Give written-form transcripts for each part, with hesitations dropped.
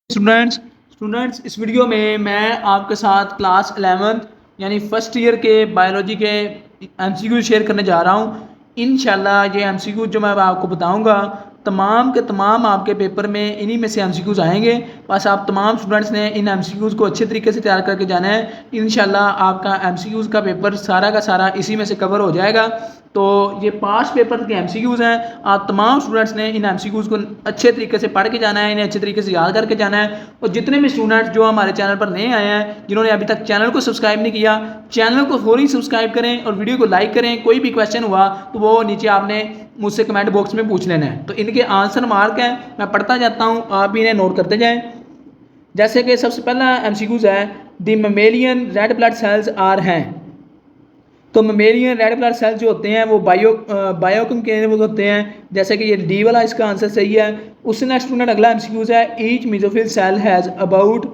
Students इस video में मैं आपके साथ क्लास 11th यानी फर्स्ट ईयर के बायोलॉजी के एमसीक्यू शेयर करने जा रहा हूँ। इंशाल्लाह ये एमसीक्यू जो मैं आपको बताऊँगा तमाम के तमाम आपके पेपर में इन्हीं में से एमसीक्यूज़ आएंगे। बस आप तमाम स्टूडेंट्स ने इन एमसीक्यूज़ को अच्छे तरीके से तैयार करके जाना है। इंशाल्लाह आपका एमसीक्यूज़ का पेपर सारा का सारा इसी में से कवर हो जाएगा। तो ये पास्ट पेपर के एमसीक्यूज़ हैं। आप तमाम स्टूडेंट्स ने इन एमसीक्यूज़ को अच्छे तरीके से पढ़ के जाना है, इन्हें अच्छे तरीके से याद करके जाना है। और जितने भी स्टूडेंट्स जो हमारे चैनल पर नए आए हैं, जिन्होंने अभी तक चैनल को सब्सक्राइब नहीं किया, चैनल को फौरी सब्सक्राइब करें और वीडियो को लाइक करें। कोई भी क्वेश्चन हुआ तो वो नीचे आपने मुझसे कमेंट बॉक्स में पूछ लेना है। तो इनके आंसर मार्क हैं, मैं पढ़ता जाता हूँ, आप भी इन्हें नोट करते जाएँ। जैसे कि सबसे पहला एमसीक्यूज़ है, the mammalian red blood cells are हैं। तो ममेलियन रेड ब्लड सेल्स जो होते हैं वो बायोकेमिकल होते हैं। जैसे कि ये डी वाला इसका आंसर सही है। उससे नेक्स्ट स्टूडेंट अगला एमसीक्यूज़ है, each mesophyll cell has about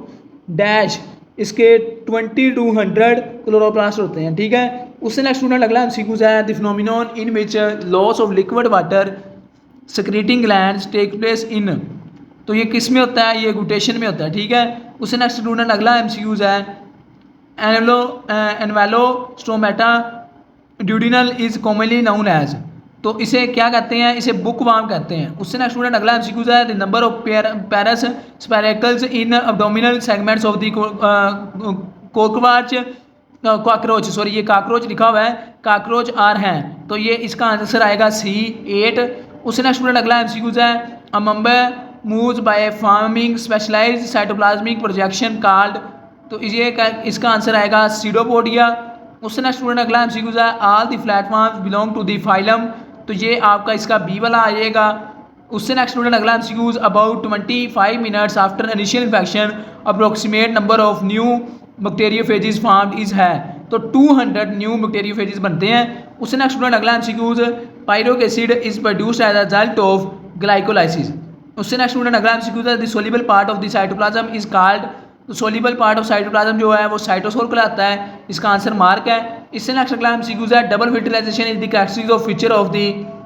dash, इसके 2200 क्लोरोप्लास्ट होते हैं। ठीक है। उससे नेक्स्ट स्टूडेंट अगला एमसीक्यूज़ है, the phenomenon in which loss of liquid water secreting glands take place in. तो ये किस में होता है? ये गुटेशन में होता है। ठीक है। उससे नेक्स्ट स्टूडेंट अगला एमसीक्यूज़ है, ancylostoma duodenale is commonly known as. तो इसे क्या कहते हैं? इसे बुकवार्म कहते हैं। उससे नेक्स्ट स्टूडेंट अगला एमसीक्यूज़ है, the number of pairs spiracles in abdominal segments of the cockroach, sorry ये काकरोच लिखा हुआ है, काकरोच आर हैं। तो ये इसका आंसर आएगा सी 8। उससे नेक्स्ट स्टूडेंट अगला एमसीक्यूज़ है, amoeba moves by forming specialised cytoplasmic projection called. तो ये इसका आंसर आएगा सीडोपोडिया। उससे नेक्स्ट स्टूडेंट अगला एमसीक्यूज़ है, all the platforms belong to the phylum. तो ये आपका इसका बी वाला आ जाएगा। उससे नेक्स्ट स्टूडेंट अगला MCQs, about 25 minutes after initial infection approximate number of new bacteriophages formed is है। तो 200 न्यू बैक्टीरियोफेजेस बनते हैं। उससे नेक्स्ट स्टूडेंट अगला MCQs, पायरोक acid is produced as a result of glycolysis. उससे नेक्स्ट स्टूडेंट अगला एमसीक्यूज़ है, the soluble part of the cytoplasm is called. तो सोल्यूबल पार्ट ऑफ साइटोप्लाज्म जो है वो साइटोसोल कहलाता है। इसका आंसर मार्क है। इससे नेक्स्ट अगला एमसीक्यूज़ है, double fertilisation is the characteristic of feature of the.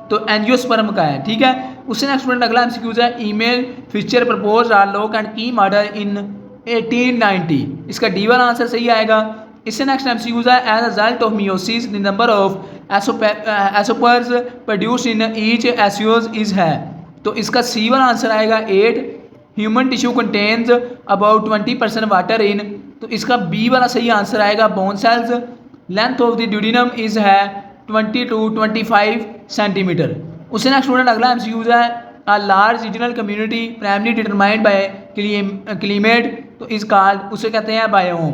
तो एंजियोस्पर्म का है। ठीक है। उससे नेक्स्ट स्टूडेंट अगला एमसीक्यूज़ है, Emil Fischer proposed are lock and key model in 1890। इसका डी वाला आंसर सही आएगा। इससे नेक्स्ट एमसीक्यूज़ है, as a result of meiosis the number of ascospores produced in each asci is है। तो इसका सी वाला आंसर आएगा 8। Human tissue contains about 20% water in. तो इसका बी वाला सही आंसर आएगा bone cells. Length of the duodenum is है 20 to 25 सेंटीमीटर। उससे नेक्स्ट स्टूडेंट अगला एमसीक्यूज़ है, a large regional community primary determined by climate तो इस कॉल्ड, उसे कहते हैं बायोम।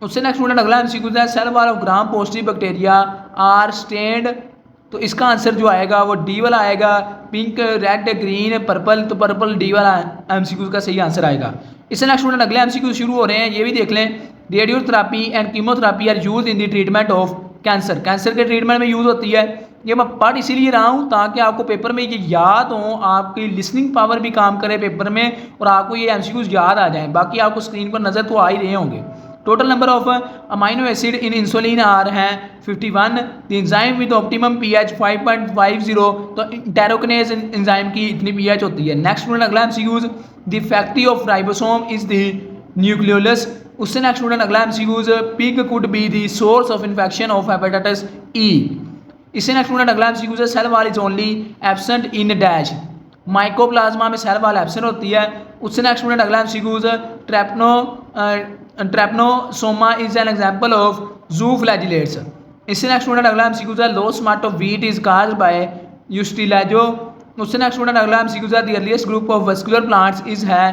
उससे नेक्स्ट स्टूडेंट अगला एमसीक्यूज़ है, cell wall of Gram positive bacteria are stained. तो इसका आंसर जो आएगा वो डी वाला आएगा, पिंक रेड ग्रीन पर्पल। तो पर्पल डी वाला एमसीक्यू का सही आंसर आएगा। इससे नेक्स्ट स्टूडेंट अगले एमसीक्यू शुरू हो रहे हैं, ये भी देख लें। Radiotherapy and chemotherapy are use in the treatment of cancer. Cancer के ट्रीटमेंट में यूज़ होती है। ये मैं पढ़ इसीलिए रहा हूँ ताकि आपको पेपर में ये याद हो, आपकी लिसनिंग पावर भी काम करे पेपर में और आपको ये एमसीक्यूज याद आ जाएं। बाकी आपको स्क्रीन पर नज़र तो आ ही रहे होंगे। Total number of amino acid in insulin are हैं 51। The enzyme with optimum pH 5.50। तो इंटेरोकिनेज एंजाइम की इतनी पीएच होती है। नेक्स्ट स्टूडेंट अगला MCQs, the factory of ribosome is the nucleolus. उससे नेक्स्ट स्टूडेंट अगला MCQs, pig could be the source of infection of hepatitis E. इससे next student अगला एमसीक्यूज है, cell wall is only absent in dash. Mycoplasma में cell wall absent होती है। उससे next student अगला MCQs, trypanosoma is an example of zoo flagellates. इससे next student अगला एमसीक्यूज है, loose smut of wheat is caused by ustilago. उससे next student अगला एमसीक्यूज है, the earliest group of vascular plants is है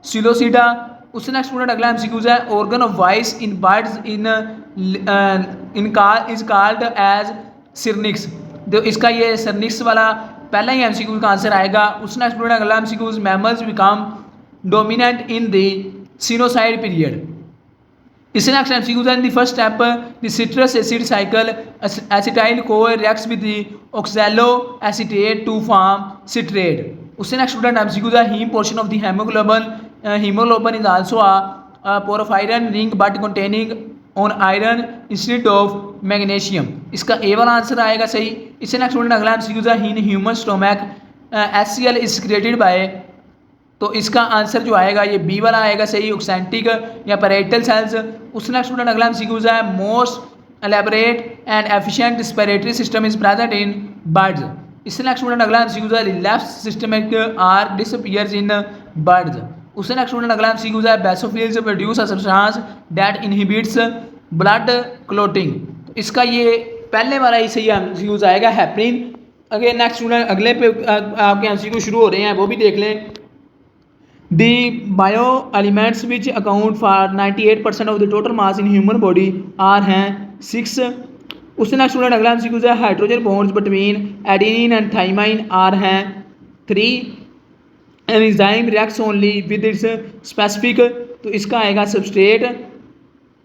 psilopsida. उससे next student अगला MCQs है, organ of voice in birds is called as syrinx. तो इसका ये सिरनिक्स वाला पहला ही एमसीक्यू का आंसर आएगा। उससे नेक्स्ट स्टूडेंट अगला MCQs, mammals become dominant in the cenozoic period. इससे नेक्स्ट एमसीक्यूज है, in the first step the citric acid cycle acetyl co reacts with the oxaloacetate to form citrate. उससे next student MCQs है, heme portion of the hemoglobin is also a porphyrin ring but containing on iron instead of magnesium। इसका ए वाला answer आएगा सही। इससे next student अगला MCQs है, in human stomach HCl is secreted by तो इसका आंसर जो आएगा ये बी वाला आएगा सही, ऑक्सेंटिक या पैरेटल सेल्स। उसने स्टूडेंट अगला एमसीक्यूज है, most elaborate and efficient respiratory system is present in birds. इससे स्टूडेंट अगला एमसीक्यूज है, left systemic arch disappears in birds. उससे स्टूडेंट अगला एमसीक्यूज है, basophils produce a substance that inhibits blood clotting. तो इसका ये पहले वाला ही सही एमसीक्यूज आएगा, हेपरिन। अगर नेक्स्ट स्टूडेंट अगले पे आपके एमसीक्यू शुरू हो रहे हैं, वो भी देख लें। The bio-elements which account for 98% of the total mass in human body are हैं 6। उससे नेक्स्ट स्टूडेंट अगला एमसीक्यू है, hydrogen bonds between adenine and thymine are हैं 3। An enzyme reacts only with its specific, तो इसका आएगा सबस्ट्रेट।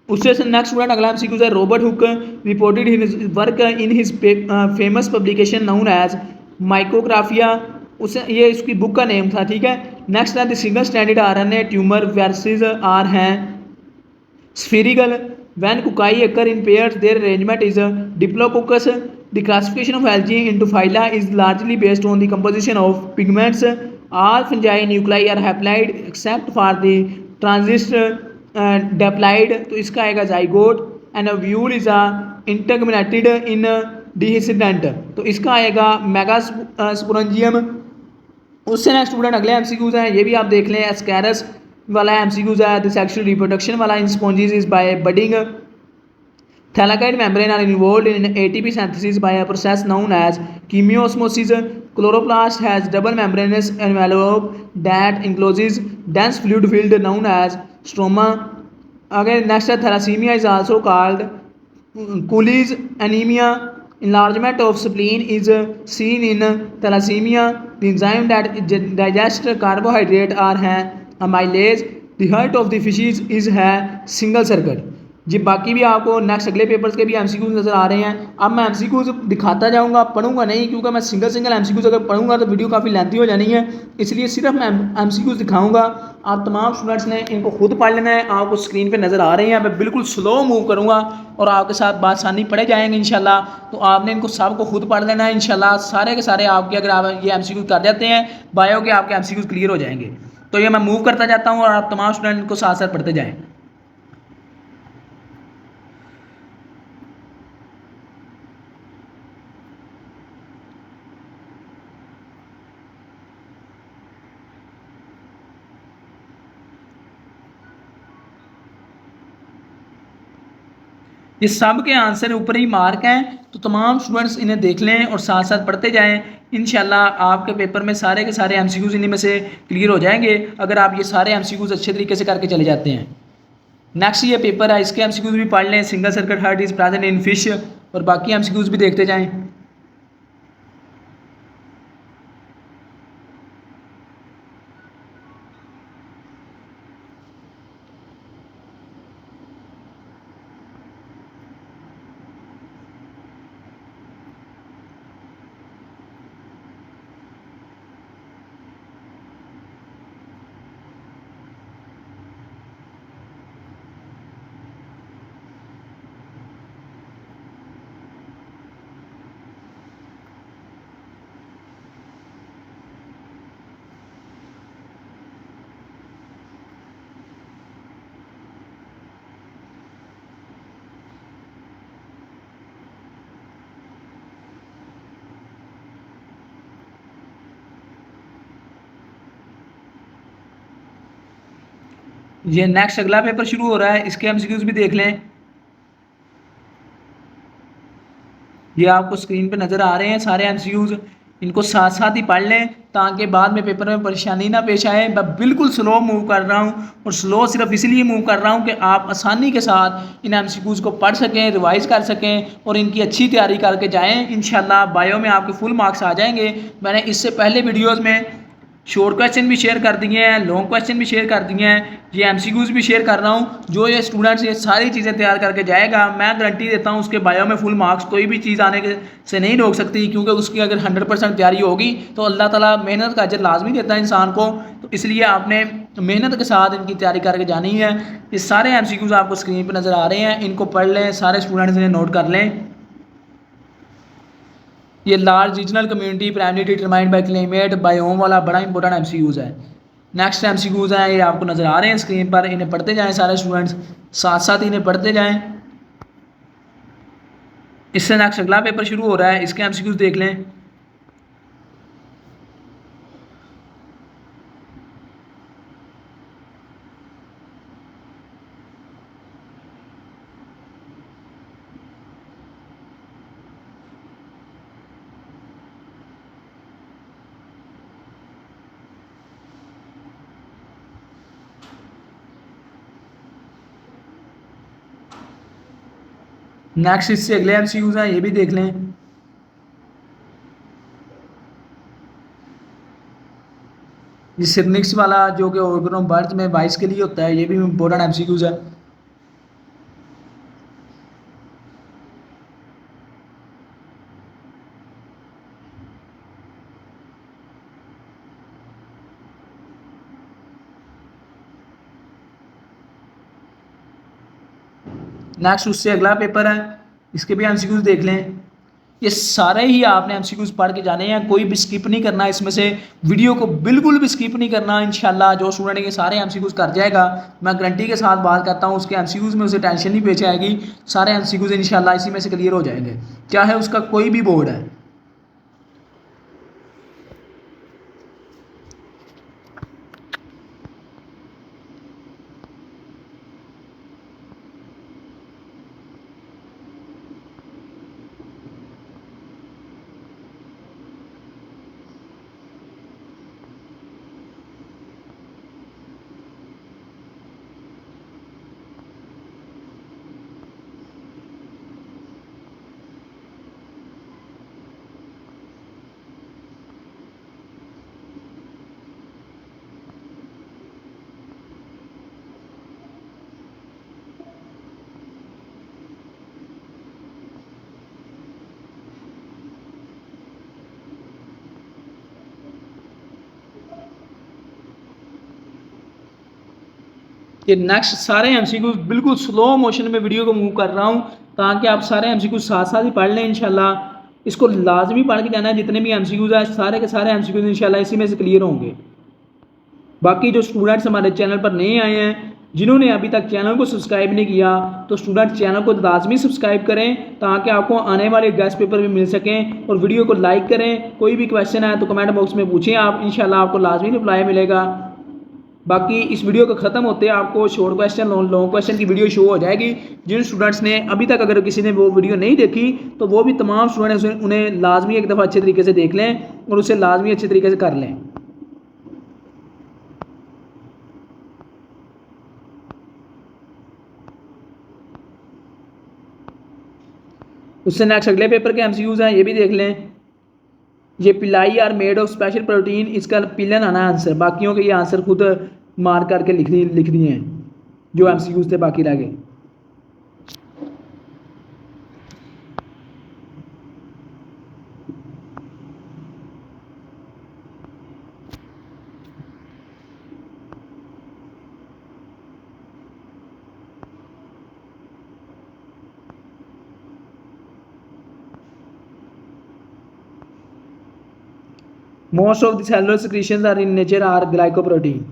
उससे next student अगला एमसीक्यू है, Robert Hooke reported his work in his famous publication known as Micrographia. उसे ये इसकी बुक का नेम था, ठीक है। नेक्स्ट है the single stranded RNA tumour viruses are हैं spherical. When cocci occur in pairs their arrangement is diplococcus. The classification of algae into phyla is largely based on the composition of pigments. All fungi nuclei are haploid except for the transient diploid, तो इसका आएगा zygote. And ovule is interminated in dehiscent, तो इसका आएगा megasporangium. उससे next student अगले MCQs हैं, ये भी आप देख लें। एस्कैरस वाला एमसीक्यूज है, द सेक्सुअल रिप्रोडक्शन वाला in sponges is by budding. Thylakoid membrane are involved in ATP synthesis by a process known as chemiosmosis. Chloroplast has double membranous envelope that encloses dense fluid field known as stroma. अगर next है, thalassemia is also called Cooley's anaemia. Enlargement of spleen is seen in thalassemia. The enzyme that digest carbohydrate are हैं amylase. The heart of the fishes is है single circuit। जी बाकी भी आपको next अगले papers के भी MCQs नज़र आ रहे हैं। अब मैं एमसीक्यूज दिखाता जाऊंगा, पढ़ूंगा नहीं, क्योंकि मैं सिंगल सिंगल एमसीक्यूज अगर पढ़ूंगा तो वीडियो काफ़ी लेंथी हो जानी है, इसलिए सिर्फ मैं एमसीक्यूज दिखाऊंगा। आप तमाम स्टूडेंट्स ने इनको खुद पढ़ लेना है। आपको स्क्रीन पे नज़र आ रहे हैं, मैं बिल्कुल स्लो मूव करूँगा और आपके साथ बासानी पढ़े जाएंगे इंशाल्लाह। तो आपने इनको सबको खुद पढ़ लेना है इंशाल्लाह। सारे के सारे आपके अगर आप ये एमसीक्यूज कर जाते हैं बायो के, आपके एमसीक्यूज क्लियर हो जाएंगे। तो ये मैं मूव करता जाता हूँ और आप तमाम स्टूडेंट इनको साथ साथ पढ़ते जाएँ। ये सब के आंसर ऊपर ही मार्क हैं, तो तमाम स्टूडेंट्स इन्हें देख लें और साथ साथ पढ़ते जाएं। इंशाल्लाह आपके पेपर में सारे के सारे एमसीक्यूज इन्हीं में से क्लियर हो जाएंगे अगर आप ये सारे एमसीक्यूज अच्छे तरीके से करके चले जाते हैं। नेक्स्ट ये पेपर है, इसके एमसीक्यूज भी पढ़ लें। Single circuit heart is present in fish, और बाकी एमसीक्यूज भी देखते जाएँ। ये नेक्स्ट अगला पेपर शुरू हो रहा है, इसके एमसीक्यूज भी देख लें। ये आपको स्क्रीन पे नज़र आ रहे हैं सारे एमसीक्यूज, इनको साथ साथ ही पढ़ लें ताकि बाद में पेपर में परेशानी ना पेश आए। मैं बिल्कुल स्लो मूव कर रहा हूँ, और स्लो सिर्फ इसलिए मूव कर रहा हूँ कि आप आसानी के साथ इन एमसीक्यूज को पढ़ सकें, रिवाइज कर सकें और इनकी अच्छी तैयारी करके जाएँ। इंशाल्लाह बायो में आपके फुल मार्क्स आ जाएंगे। मैंने इससे पहले वीडियोज़ में शॉर्ट क्वेश्चन भी शेयर कर दिए हैं, लॉन्ग क्वेश्चन भी शेयर कर दिए हैं, ये एमसीक्यूज भी शेयर कर रहा हूँ। जो ये स्टूडेंट्स ये सारी चीज़ें तैयार करके जाएगा, मैं गारंटी देता हूँ उसके बायो में फुल मार्क्स कोई भी चीज़ आने के से नहीं रोक सकती, क्योंकि उसकी अगर 100% तैयारी होगी तो अल्लाह ताला मेहनत का अजर लाजमी देता है इंसान को। तो इसलिए आपने मेहनत के साथ इनकी तैयारी करके जानी है। ये सारे एमसीक्यूज आपको स्क्रीन पर नज़र आ रहे हैं, इनको पढ़ लें, सारे स्टूडेंट्स इन्हें नोट कर लें। ये large regional community primary determined bye climate biome वाला बड़ा इंपॉर्टेंट एमसीक्यूज है। नेक्स्ट एमसीक्यूज हैं, ये आपको नज़र आ रहे हैं स्क्रीन पर, इन्हें पढ़ते जाएं सारे स्टूडेंट्स, साथ साथ इन्हें पढ़ते जाएं। इससे नेक्स्ट अगला पेपर शुरू हो रहा है, इसके एमसीक्यूज देख लें। नेक्स्ट इससे अगले एमसीक्यूज हैं, ये भी देख लें। ये सिर्निक्स वाला जो कि ऑर्गन ऑफ बर्थ में वाइस के लिए होता है, ये भी इंपॉर्टेंट एमसीक्यूज है। नेक्स्ट उससे अगला पेपर है, इसके भी एमसीक्यूज देख लें। ये सारे ही आपने एमसीक्यूज पढ़ के जाने हैं, कोई भी स्किप नहीं करना इसमें से, वीडियो को बिल्कुल भी स्किप नहीं करना। इंशाल्लाह जो स्टूडेंट ये सारे एमसीक्यूज कर जाएगा, मैं गारंटी के साथ बात करता हूँ, उसके एमसीक्यूज में उसे टेंशन नहीं पेश आएगी, सारे एमसीक्यूज इंशाल्लाह इसी में से क्लियर हो जाएंगे, चाहे उसका कोई भी बोर्ड है। ये नेक्स्ट सारे एमसीक्यू बिल्कुल स्लो मोशन में वीडियो को मूव कर रहा हूँ, ताकि आप सारे एमसीक्यू साथ साथ ही पढ़ लें इंशाल्लाह। इसको लाजमी पढ़ के जाना है, जितने भी एमसीक्यूज हैं सारे के सारे एमसीक्यूज इंशाल्लाह इसी में से क्लियर होंगे। बाकी जो स्टूडेंट्स हमारे चैनल पर नए आए हैं, जिन्होंने अभी तक चैनल को सब्सक्राइब नहीं किया, तो स्टूडेंट चैनल को लाजमी सब्सक्राइब करें, ताकि आपको आने वाले गेस्ट पेपर भी मिल सकें। और वीडियो को लाइक करें, कोई भी क्वेश्चन है तो कमेंट बॉक्स में पूछें आप, इंशाल्लाह आपको लाजमी रिप्लाई मिलेगा। बाकी इस वीडियो को ख़त्म होते हैं आपको शॉर्ट क्वेश्चन लॉन्ग क्वेश्चन की वीडियो शो हो जाएगी। जिन स्टूडेंट्स ने अभी तक, अगर किसी ने वो वीडियो नहीं देखी, तो वो भी तमाम स्टूडेंट्स उन्हें लाजमी एक दफ़ा अच्छे तरीके से देख लें और उसे लाजमी अच्छे तरीके से कर लें। उससे नेक्स्ट अगले पेपर के एमसीक्यूज हैं, ये भी देख लें। ये pili are made of special protein, इसका पिलन आना आंसर, बाकियों के ये आंसर खुद मार्क करके लिख दिए हैं जो एमसीक्यूज थे बाकी रह गए। Most of the cellular secretions are in nature are glycoprotein.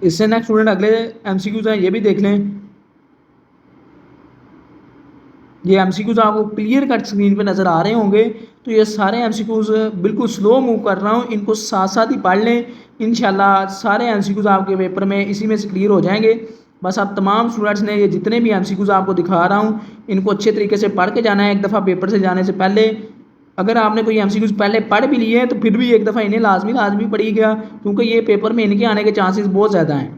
इससे नेक्स्ट स्टूडेंट अगले एमसीक्यूज हैं, ये भी देख लें। ये एमसीक्यूज आपको क्लियर कट स्क्रीन पे नज़र आ रहे होंगे, तो ये सारे एमसीक्यूज बिल्कुल स्लो मूव कर रहा हूँ, इनको साथ साथ ही पढ़ लें, इंशाल्लाह सारे एमसीक्यूज आपके पेपर में इसी में से क्लियर हो जाएंगे। बस आप तमाम स्टूडेंट्स ने ये जितने भी एमसीक्यूज आपको दिखा रहा हूँ इनको अच्छे तरीके से पढ़ के जाना है एक दफ़ा पेपर से जाने से पहले। अगर आपने कोई एमसीक्यूज पहले पढ़ भी लिए हैं तो फिर भी एक दफ़ा इन्हें लाजमी पढ़ी गया, क्योंकि ये पेपर में इनके आने के चांसेस बहुत ज़्यादा हैं।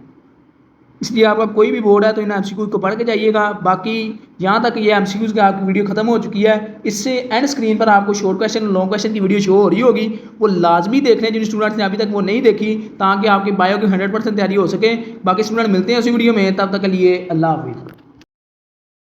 इसलिए आपका कोई भी बोर्ड है तो इन एमसीक्यूज को पढ़ के जाइएगा। बाकी यहाँ तक ये एमसीक्यूज की आपकी वीडियो खत्म हो चुकी है। इससे एंड स्क्रीन पर आपको शॉर्ट क्वेश्चन लॉन्ग क्वेश्चन की वीडियो शो हो रही होगी, वो लाजमी देख लें जिन स्टूडेंट्स ने अभी तक वो नहीं देखी, ताकि आपकी बायो की 100% तैयारी हो सके। बाकी स्टूडेंट मिलते हैं उसी वीडियो में, तब तक के लिए अल्लाह हाफिज़।